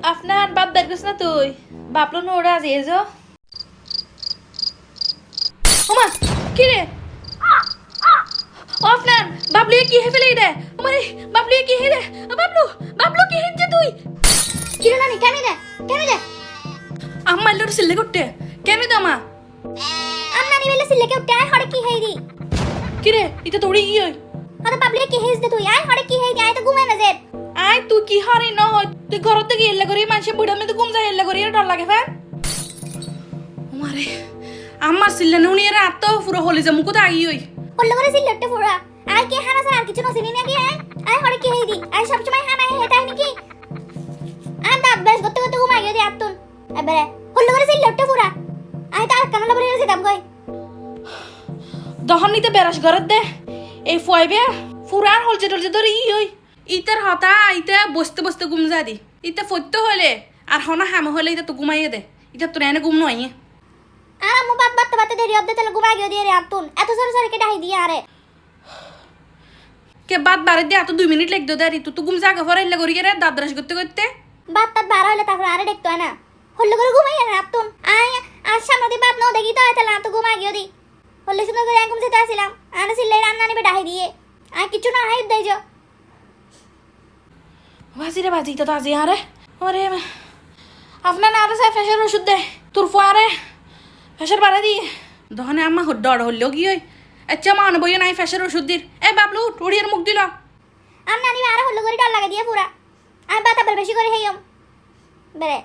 Afnan bab bergus na tuh. Bab lu nora zezo. Oma, kire? Afnan, bab lu ki hefele ide. Omare, bab lu ki hede. Bab lu ki hinje tuই? Kire nani কেন দে? কেন দে? Amma lor sille kotte. Kene dama? Amma ni bele sille ke utte ay hore ki heidi. Kire, ita tori কি হই? আরে public কি hedge দে তুই আয় হরে কি হেদি আয় তো ঘুমে না যে আয় তুই কি হারি ন হয় তুই ঘর থেকে এল্লা করি মানুষ বুড়া মে তো ঘুম যায় এল্লা করি ডর লাগে ফেন ওমারে আমার সিল্লা নুনি এর আত্ম পুরো হলি যা মুকো আগি হই বললো করে সিলেটে পুরা আয় কে হানা স্যার আর কিছু নছিনি নাকি আয় হরে কি হেদি আয় সব সময় হানা হেতা নাকি আর দাব বেশ করতে করতে ঘুমাই গেদি আতুন এবারে বললো করে সিলেটে পুরা আয় তার কানালা বলে রেছে কাম কই দহন নিতে বেরাস ঘরত দে এই ফুয়াইবে ফুরান হলজে টলজে ধরে হই ইতার হতা ইতে বসতে বসতে ঘুম যা দি ইতে ফত্তে হলে আর হনা হামে হলে ইতে তো ঘুমাইয়ে দে ইতে তোর এনে ঘুম নয় আর আমু বাত বাত বাত দেরি অবদে তাহলে ঘুমাই গেদি রে আতুন এত সরে সরে কে ডাই দিয়া আরে কে বাদ বারে দে এত 2 মিনিট লাগতো দেরি তুই তো ঘুম জাগা ফরে এল্লা করি রে দাঁত ব্রাশ করতে করতে বাত তাত বারা হলে তারপর আরে দেখতো না হল্লো করে ঘুমাই আর আতুন আয় আর সামনে দি বাত ন দেখি তো তাহলে আত ঘুমাই গেদি হল্লে সুন্দর করে একদম যেতে আসিলাম আরে সিলে রান্না নিবে ডাই দিয়ে আর কিছু না হাই দেই যো বাজি রে বাজি তো আজি আরে ওরে আপনার না আরে ফেশার ওষুধ দে তোর ফুয়ারে ফেশার বাড়া দি দহনে আম্মা ডর হইলো কি হই আচ্ছা মা আনবই নাই ফেশার ওষুধ দির এ বাবলু টুড়ির মুখ দিল আর নানি আরে হল্লো করে ডর লাগা দিয়ে পুরা আর বাতা বেশি করে হেইম বেরে